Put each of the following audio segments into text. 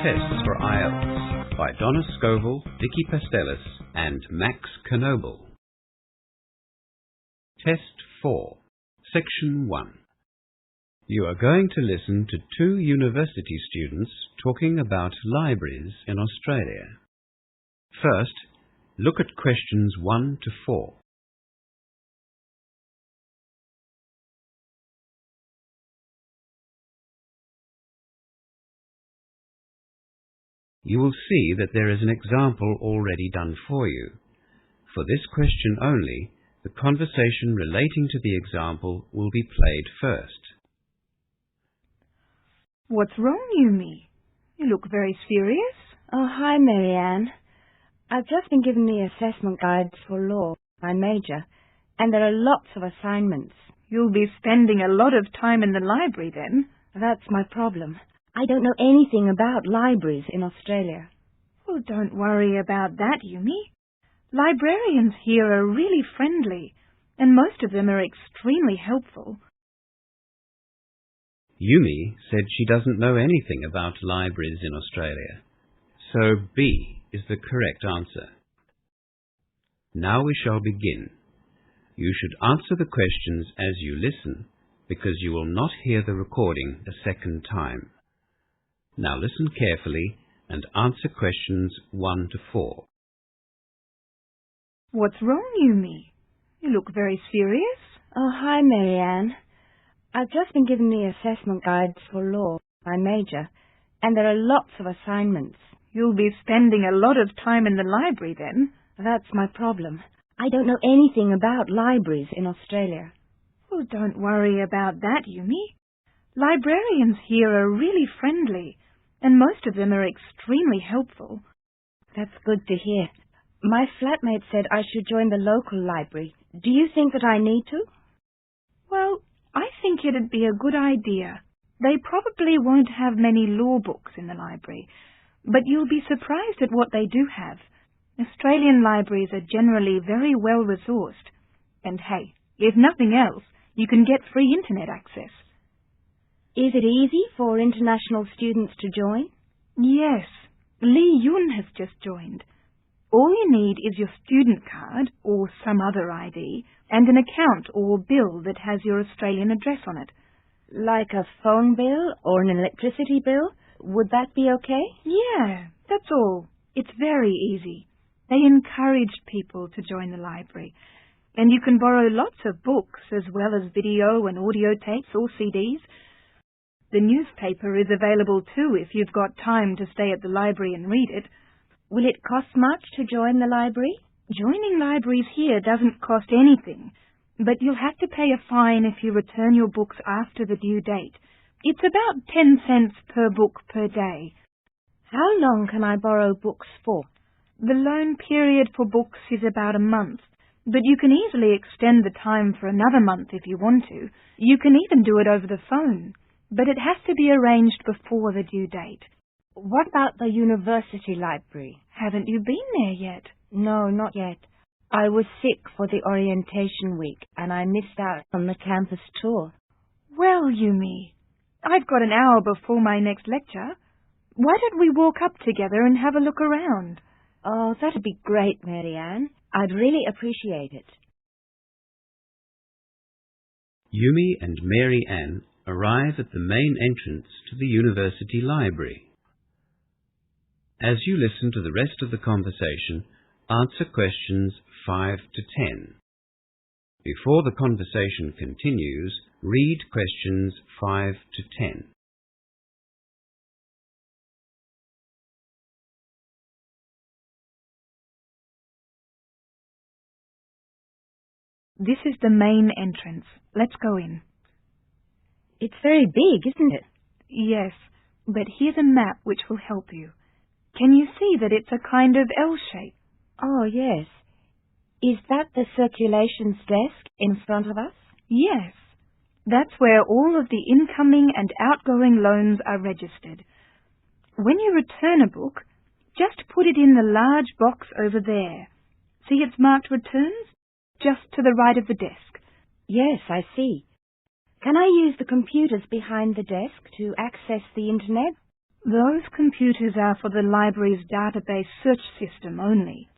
Tests for Ielts by Donna Scoville, Vicky Pastellis and Max Knoble. Test 4, Section 1. You are going to listen to two university students talking about libraries in Australia. First, look at questions 1 to 4. You will see that there is an example already done for you. For this question only, the conversation relating to the example will be played first. What's wrong, Yumi? You look very serious. Oh, hi, Marianne. I've just been given the assessment guides for law, my major, and there are lots of assignments. You'll be spending a lot of time in the library then. That's my problem. I don't know anything about libraries in Australia. Well, don't worry about that, Yumi. Librarians here are really friendly, and most of them are extremely helpful. Yumi said she doesn't know anything about libraries in Australia, so B is the correct answer. Now we shall begin. You should answer the questions as you listen, because you will not hear the recording a second time. Now listen carefully and answer questions 1 to 4. What's wrong, Yumi? You look very serious. Oh, hi, Marianne. I've just been given the assessment guides for law, my major, and there are lots of assignments. You'll be spending a lot of time in the library then. That's my problem. I don't know anything about libraries in Australia. Well, don't worry about that, Yumi. Librarians here are really friendly, and most of them are extremely helpful. That's good to hear. My flatmate said I should join the local library. Do you think that I need to? Well, I think it'd be a good idea. They probably won't have many law books in the library, but you'll be surprised at what they do have. Australian libraries are generally very well resourced. And hey, if nothing else, you can get free internet access. Is it easy for international students to join? Yes. Lee Yun has just joined. All you need is your student card or some other ID and an account or bill that has your Australian address on it. Like a phone bill or an electricity bill? Would that be okay? Yeah, that's all. It's very easy. They encourage people to join the library, and you can borrow lots of books as well as video and audio tapes or CDs. The newspaper is available too if you've got time to stay at the library and read it. Will it cost much to join the library? Joining libraries here doesn't cost anything, but you'll have to pay a fine if you return your books after the due date. It's about 10 cents per book per day. How long can I borrow books for? The loan period for books is about a month, but you can easily extend the time for another month if you want to. You can even do it over the phone, but it has to be arranged before the due date. What about the university library? Haven't you been there yet? No, not yet. I was sick for the orientation week and I missed out on the campus tour. Well, Yumi, I've got an hour before my next lecture. Why don't we walk up together and have a look around? Oh, that'd be great, Marianne. I'd really appreciate it. Yumi and Mary Ann arrive at the main entrance to the university library. As you listen to the rest of the conversation, answer questions 5 to 10. Before the conversation continues, read questions 5 to 10. This is the main entrance. Let's go in. It's very big, isn't it? Yes, but here's a map which will help you. Can you see that it's a kind of L shape? Oh, yes. Is that the circulations desk in front of us? Yes. That's where all of the incoming and outgoing loans are registered. When you return a book, just put it in the large box over there. See it's marked returns? Just to the right of the desk. Yes, I see. Can I use the computers behind the desk to access the internet? Those computers are for the library's database search system only.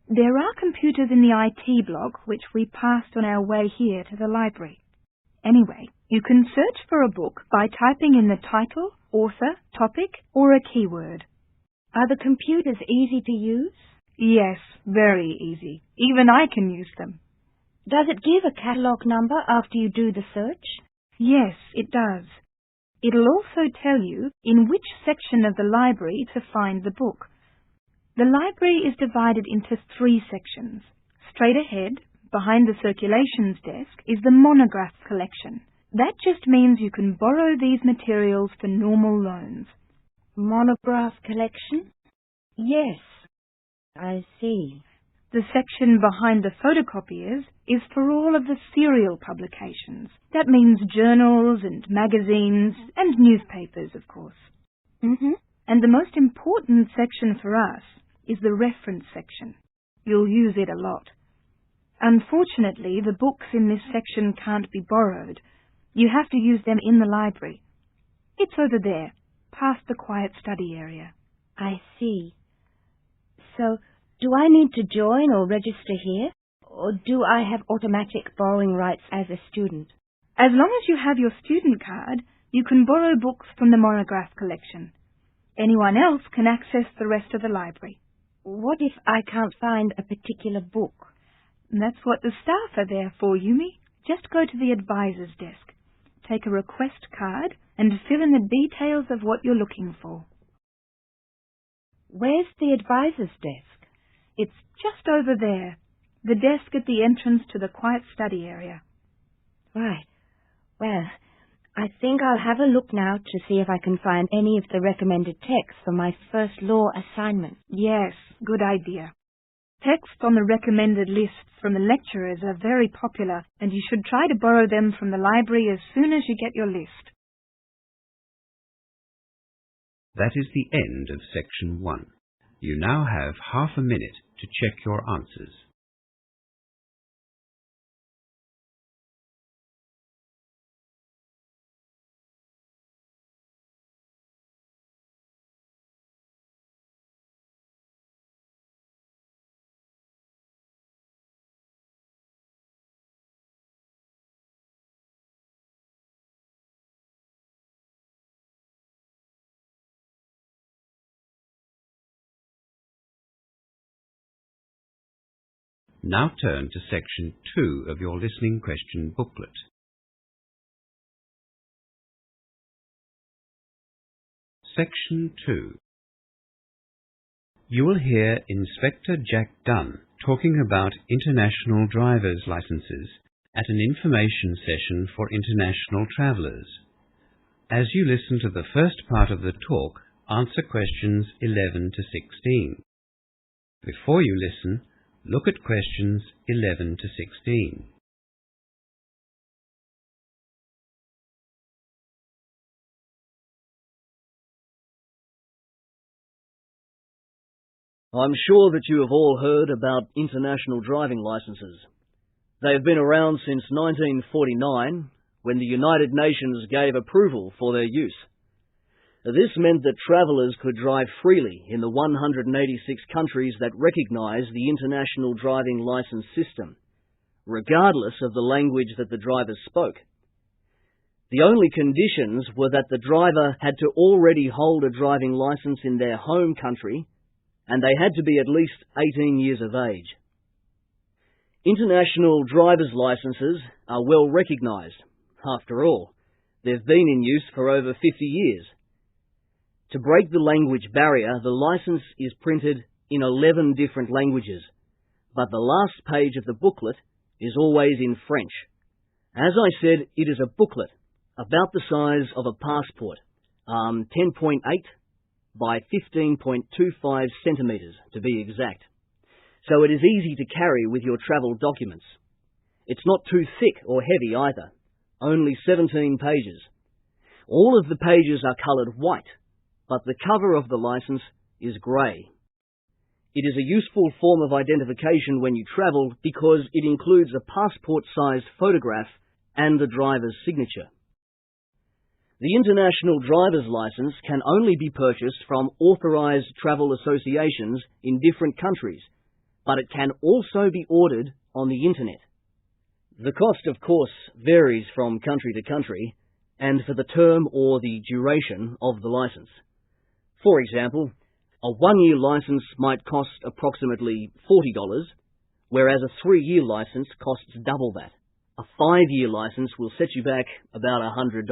There are computers in the IT block which we passed on our way here to the library. Anyway, you can search for a book by typing in the title, author, topic, or a keyword. Are the computers easy to use? Yes, very easy. Even I can use them. Does it give a catalogue number after you do the search? Yes, it does. It'll also tell you in which section of the library to find the book. The library is divided into 3 sections. Straight ahead, behind the circulations desk, is the monograph collection. That just means you can borrow these materials for normal loans. Monograph collection? Yes, I see. The section behind the photocopiers is for all of the serial publications. That means journals and magazines and newspapers, of course. And the most important section for us is the reference section. You'll use it a lot. Unfortunately, the books in this section can't be borrowed. You have to use them in the library. It's over there, past the quiet study area. I see. So, do I need to join or register here? Or do I have automatic borrowing rights as a student? As long as you have your student card, you can borrow books from the monograph collection. Anyone else can access the rest of the library. What if I can't find a particular book? That's what the staff are there for, Yumi. Just go to the advisor's desk, take a request card, and fill in the details of what you're looking for. Where's the advisor's desk? It's just over there, the desk at the entrance to the quiet study area. Right. Well, I think I'll have a look now to see if I can find any of the recommended texts for my first law assignment. Yes, good idea. Texts on the recommended lists from the lecturers are very popular, and you should try to borrow them from the library as soon as you get your list. That is the end of section 1. You now have half a minute to check your answers. Now turn to section 2 of your listening question booklet. Section 2. You will hear Inspector Jack Dunn talking about international driver's licenses at an information session for international travellers. As you listen to the first part of the talk, answer questions 11 to 16. Before you listen, look at questions 11 to 16. I'm sure that you have all heard about international driving licenses. They have been around since 1949, when the United Nations gave approval for their use. This meant that travellers could drive freely in the 186 countries that recognise the international driving licence system, regardless of the language that the drivers spoke. The only conditions were that the driver had to already hold a driving licence in their home country, and they had to be at least 18 years of age. International driver's licences are well recognised. After all, they've been in use for over 50 years. To break the language barrier, the licence is printed in 11 different languages, but the last page of the booklet is always in French. As I said, it is a booklet about the size of a passport, 10.8 by 15.25 centimetres to be exact. So it is easy to carry with your travel documents. It's not too thick or heavy either, only 17 pages. All of the pages are coloured white, but the cover of the licence is grey. It is a useful form of identification when you travel because it includes a passport-sized photograph and the driver's signature. The International Driver's License can only be purchased from authorized travel associations in different countries, but it can also be ordered on the Internet. The cost, of course, varies from country to country, and for the term or the duration of the license. For example, a 1-year license might cost approximately $40, whereas a 3-year license costs double that. A 5-year license will set you back about $100.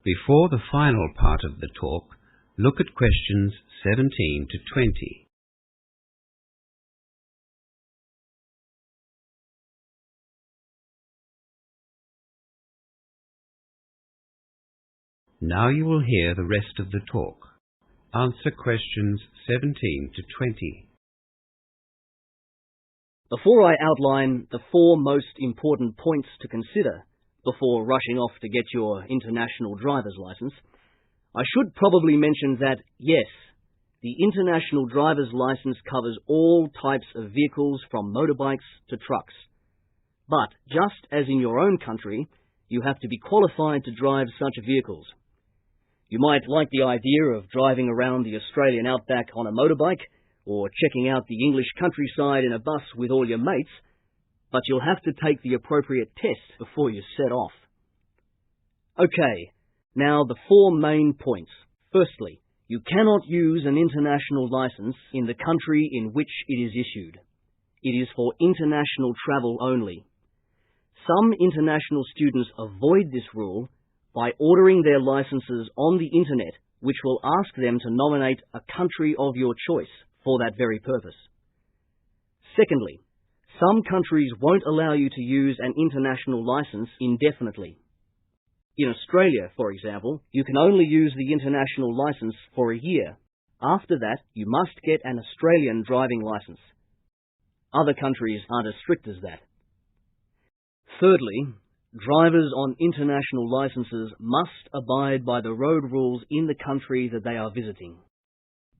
Before the final part of the talk, look at questions 17 to 20. Now you will hear the rest of the talk. Answer questions 17 to 20. Before I outline the 4 most important points to consider before rushing off to get your international driver's license, I should probably mention that, yes, the international driver's license covers all types of vehicles from motorbikes to trucks. But, just as in your own country, you have to be qualified to drive such vehicles. You might like the idea of driving around the Australian outback on a motorbike, or checking out the English countryside in a bus with all your mates, but you'll have to take the appropriate test before you set off. Okay, now the 4 main points. Firstly, you cannot use an international license in the country in which it is issued. It is for international travel only. Some international students avoid this rule by ordering their licenses on the Internet, which will ask them to nominate a country of your choice for that very purpose. Secondly, some countries won't allow you to use an international license indefinitely. In Australia, for example, you can only use the international license for a year. After that, you must get an Australian driving license. Other countries aren't as strict as that. Thirdly, drivers on international licenses must abide by the road rules in the country that they are visiting.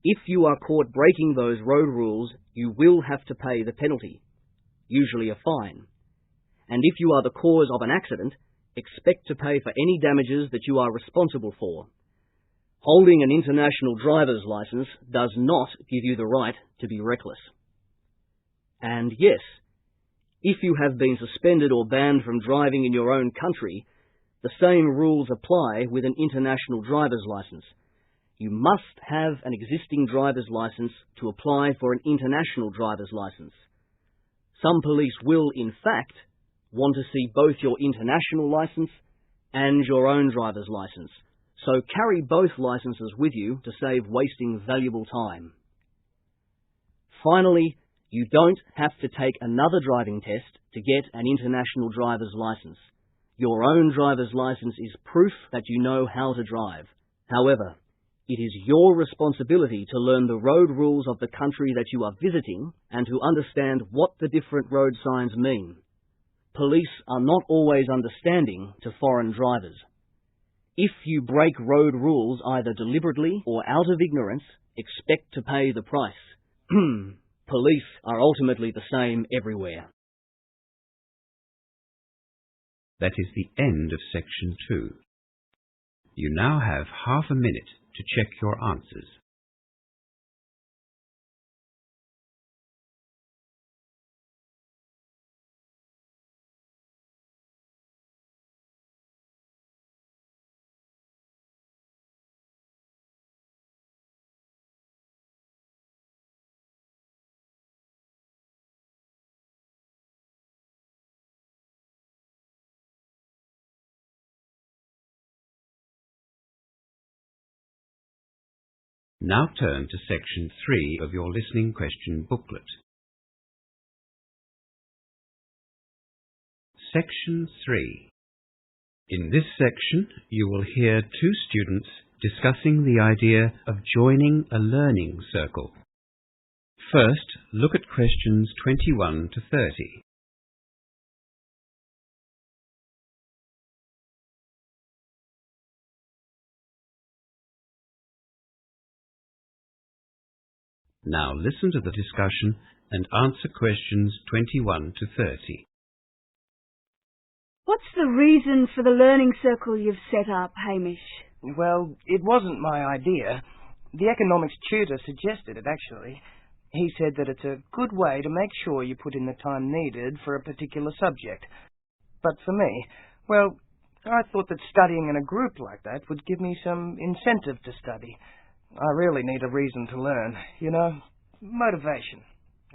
If you are caught breaking those road rules, you will have to pay the penalty, usually a fine. And if you are the cause of an accident, expect to pay for any damages that you are responsible for. Holding an international driver's license does not give you the right to be reckless. And yes, if you have been suspended or banned from driving in your own country, the same rules apply with an international driver's license. You must have an existing driver's license to apply for an international driver's license. Some police will, in fact, want to see both your international license and your own driver's license, so carry both licenses with you to save wasting valuable time. Finally, you don't have to take another driving test to get an international driver's license. Your own driver's license is proof that you know how to drive. However, it is your responsibility to learn the road rules of the country that you are visiting and to understand what the different road signs mean. Police are not always understanding to foreign drivers. If you break road rules either deliberately or out of ignorance, expect to pay the price. Police are ultimately the same everywhere. That is the end of section 2. You now have half a minute to check your answers. Now turn to section 3 of your listening question booklet. Section 3. In this section, you will hear 2 students discussing the idea of joining a learning circle. First, look at questions 21 to 30. Now listen to the discussion and answer questions 21 to 30. What's the reason for the learning circle you've set up, Hamish? Well, it wasn't my idea. The economics tutor suggested it, actually. He said that it's a good way to make sure you put in the time needed for a particular subject. But for me, well, I thought that studying in a group like that would give me some incentive to study. I really need a reason to learn, you know, motivation,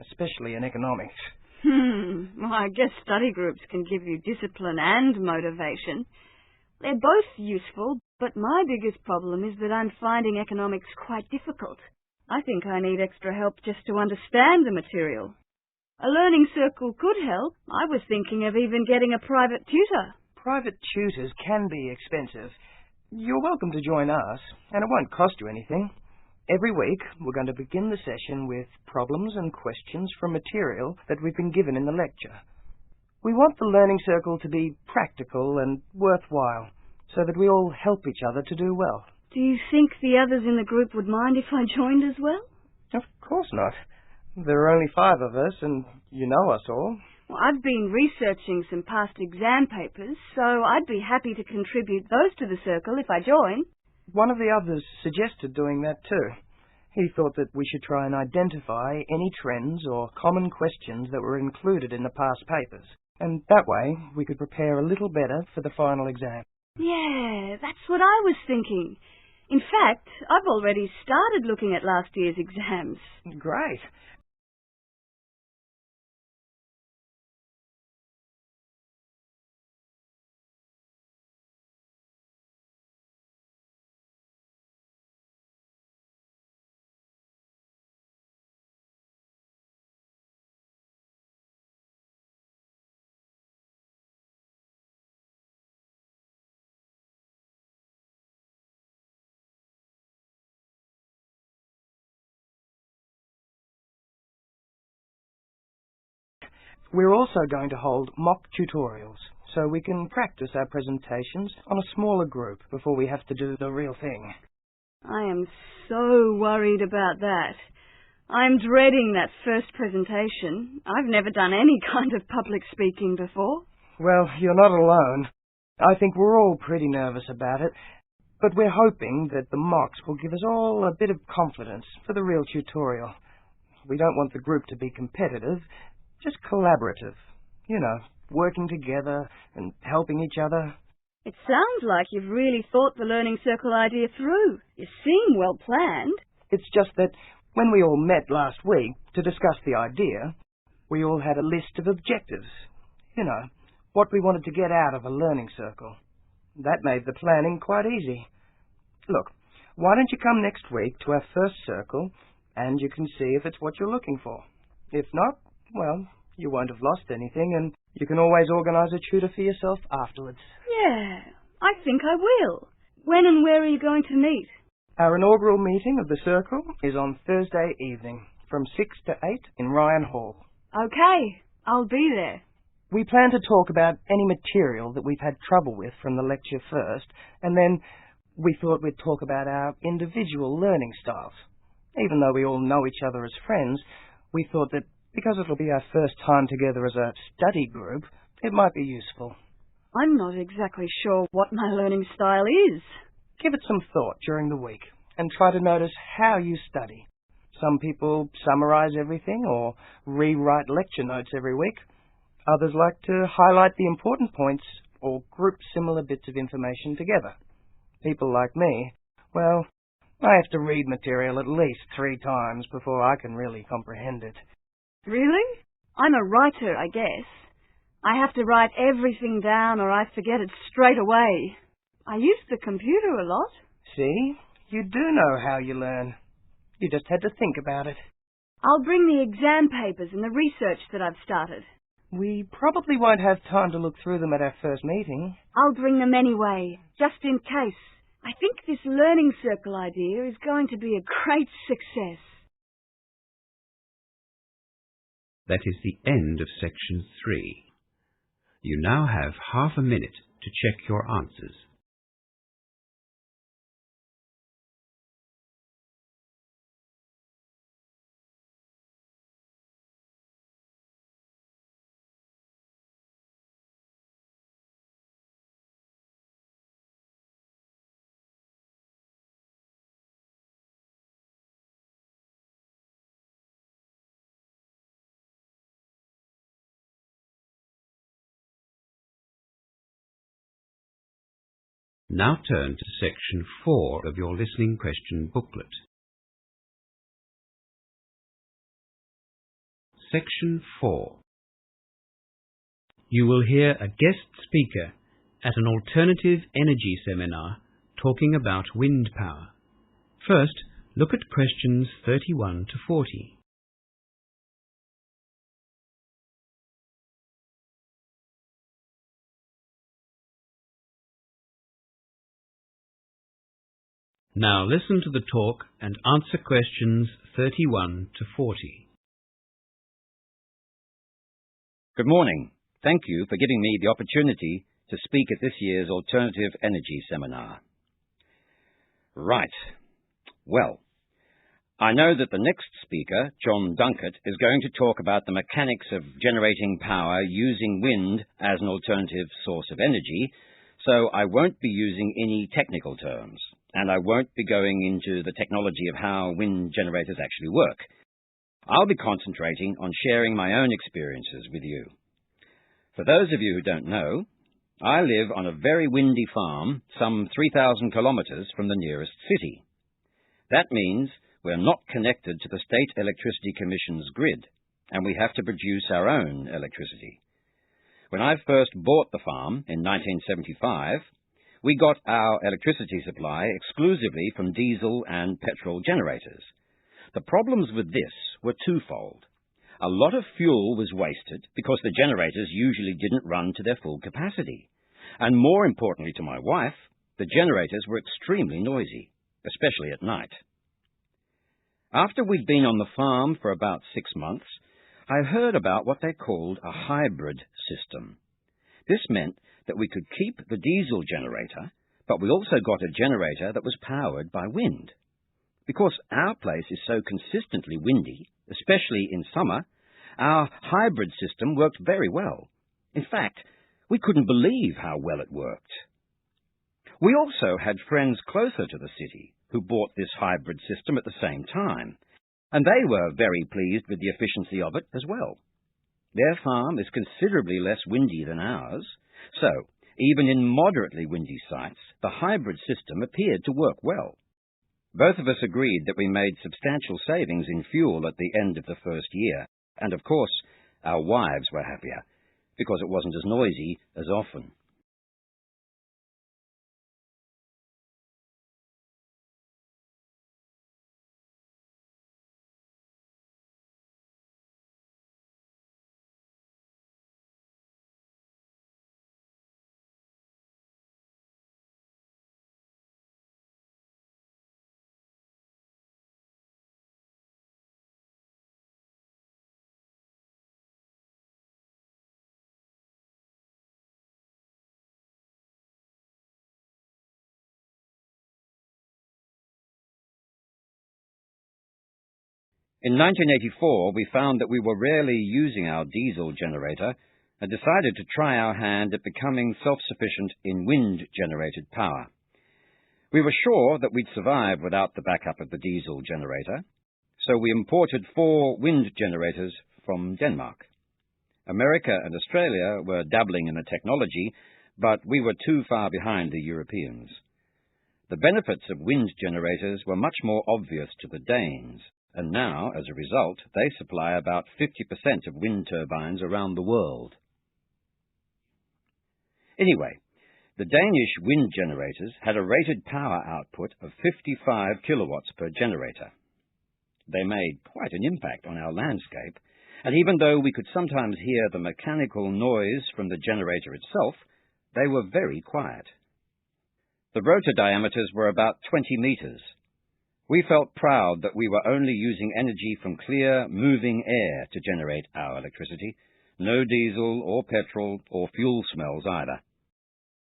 especially in economics. Well, I guess study groups can give you discipline and motivation. They're both useful, but my biggest problem is that I'm finding economics quite difficult. I think I need extra help just to understand the material. A learning circle could help. I was thinking of even getting a private tutor. Private tutors can be expensive. You're welcome to join us, and it won't cost you anything. Every week, we're going to begin the session with problems and questions from material that we've been given in the lecture. We want the learning circle to be practical and worthwhile, so that we all help each other to do well. Do you think the others in the group would mind if I joined as well? Of course not. There are only 5 of us, and you know us all. Well, I've been researching some past exam papers, so I'd be happy to contribute those to the circle if I join. One of the others suggested doing that too. He thought that we should try and identify any trends or common questions that were included in the past papers, and that way we could prepare a little better for the final exam. Yeah, that's what I was thinking. In fact, I've already started looking at last year's exams. Great. We're also going to hold mock tutorials, so we can practice our presentations on a smaller group before we have to do the real thing. I am so worried about that. I'm dreading that first presentation. I've never done any kind of public speaking before. Well, you're not alone. I think we're all pretty nervous about it, but we're hoping that the mocks will give us all a bit of confidence for the real tutorial. We don't want the group to be competitive, just collaborative. You know, working together and helping each other. It sounds like you've really thought the learning circle idea through. You seem well planned. It's just that when we all met last week to discuss the idea, we all had a list of objectives. You know, what we wanted to get out of a learning circle. That made the planning quite easy. Look, why don't you come next week to our first circle, and you can see if it's what you're looking for. If not, well, you won't have lost anything, and you can always organise a tutor for yourself afterwards. Yeah, I think I will. When and where are you going to meet? Our inaugural meeting of the circle is on Thursday evening, from 6 to 8 in Ryan Hall. Okay, I'll be there. We plan to talk about any material that we've had trouble with from the lecture first, and then we thought we'd talk about our individual learning styles. Even though we all know each other as friends, we thought that because it'll be our first time together as a study group, it might be useful. I'm not exactly sure what my learning style is. Give it some thought during the week and try to notice how you study. Some people summarize everything or rewrite lecture notes every week. Others like to highlight the important points or group similar bits of information together. People like me, well, I have to read material at least 3 times before I can really comprehend it. Really? I'm a writer, I guess. I have to write everything down or I forget it straight away. I use the computer a lot. See? You do know how you learn. You just had to think about it. I'll bring the exam papers and the research that I've started. We probably won't have time to look through them at our first meeting. I'll bring them anyway, just in case. I think this learning circle idea is going to be a great success. That is the end of section 3. You now have half a minute to check your answers. Now turn to section 4 of your listening question booklet. Section 4. You will hear a guest speaker at an alternative energy seminar talking about wind power. First, look at questions 31 to 40. Now listen to the talk and answer questions 31 to 40. Good morning. Thank you for giving me the opportunity to speak at this year's Alternative Energy Seminar. Right. Well, I know that the next speaker, John Dunkett, is going to talk about the mechanics of generating power using wind as an alternative source of energy, so I won't be using any technical terms, and I won't be going into the technology of how wind generators actually work. I'll be concentrating on sharing my own experiences with you. For those of you who don't know, I live on a very windy farm some 3,000 kilometers from the nearest city. That means we're not connected to the State Electricity Commission's grid, and we have to produce our own electricity. When I first bought the farm in 1975, we got our electricity supply exclusively from diesel and petrol generators. The problems with this were twofold. A lot of fuel was wasted because the generators usually didn't run to their full capacity. And more importantly to my wife, the generators were extremely noisy, especially at night. After we'd been on the farm for about 6 months, I heard about what they called a hybrid system. This meant that we could keep the diesel generator, but we also got a generator that was powered by wind. Because our place is so consistently windy, especially in summer, our hybrid system worked very well. In fact, we couldn't believe how well it worked. We also had friends closer to the city who bought this hybrid system at the same time, and they were very pleased with the efficiency of it as well. Their farm is considerably less windy than ours, so even in moderately windy sites, the hybrid system appeared to work well. Both of us agreed that we made substantial savings in fuel at the end of the first year, and of course, our wives were happier, because it wasn't as noisy as often. In 1984, we found that we were rarely using our diesel generator and decided to try our hand at becoming self-sufficient in wind-generated power. We were sure that we'd survive without the backup of the diesel generator, so we imported 4 wind generators from Denmark. America and Australia were dabbling in the technology, but we were too far behind the Europeans. The benefits of wind generators were much more obvious to the Danes, and now, as a result, they supply about 50% of wind turbines around the world. Anyway, the Danish wind generators had a rated power output of 55 kilowatts per generator. They made quite an impact on our landscape, and even though we could sometimes hear the mechanical noise from the generator itself, they were very quiet. The rotor diameters were about 20 meters. We felt proud that we were only using energy from clear, moving air to generate our electricity, no diesel or petrol or fuel smells either.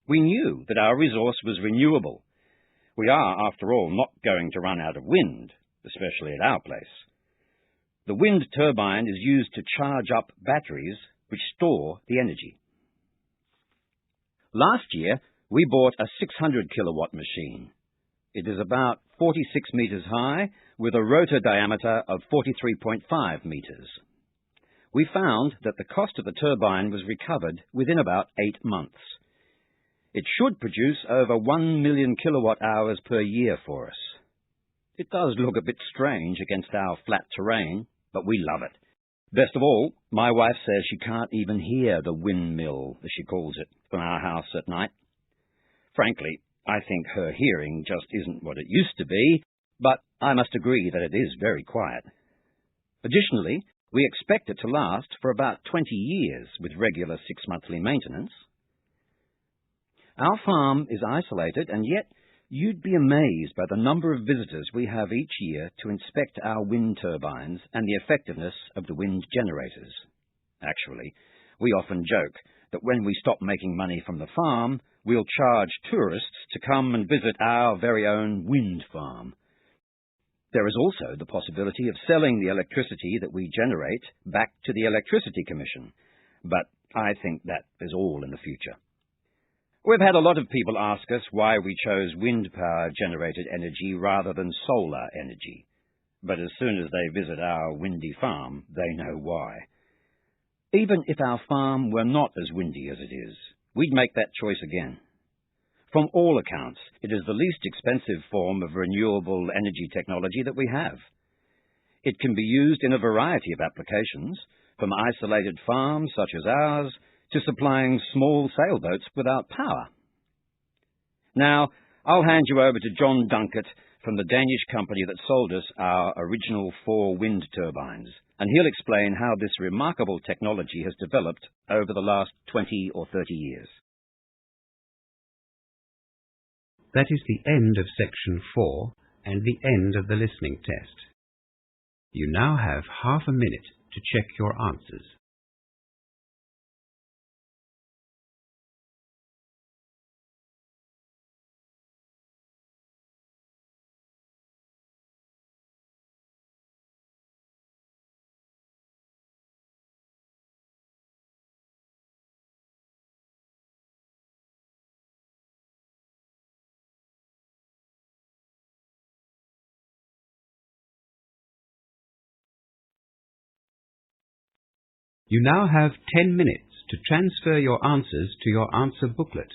We knew that our resource was renewable. We are, after all, not going to run out of wind, especially at our place. The wind turbine is used to charge up batteries which store the energy. Last year, we bought a 600 kilowatt machine. It is about 46 meters high with a rotor diameter of 43.5 meters. We found that the cost of the turbine was recovered within about 8 months. It should produce over 1 million kilowatt-hours per year for us. It does look a bit strange against our flat terrain, but we love it. Best of all, my wife says she can't even hear the windmill, as she calls it, from our house at night. Frankly, I think her hearing just isn't what it used to be, but I must agree that it is very quiet. Additionally, we expect it to last for about 20 years with regular 6-monthly maintenance. Our farm is isolated, and yet you'd be amazed by the number of visitors we have each year to inspect our wind turbines and the effectiveness of the wind generators. Actually, we often joke that when we stop making money from the farm, we'll charge tourists to come and visit our very own wind farm. There is also the possibility of selling the electricity that we generate back to the Electricity Commission, but I think that is all in the future. We've had a lot of people ask us why we chose wind power-generated energy rather than solar energy, but as soon as they visit our windy farm, they know why. Even if our farm were not as windy as it is, we'd make that choice again. From all accounts, it is the least expensive form of renewable energy technology that we have. It can be used in a variety of applications, from isolated farms such as ours to supplying small sailboats without power. Now, I'll hand you over to John Dunkett from the Danish company that sold us our original 4 wind turbines, and he'll explain how this remarkable technology has developed over the last 20 or 30 years. That is the end of section 4 and the end of the listening test. You now have half a minute to check your answers. You now have 10 minutes to transfer your answers to your answer booklet.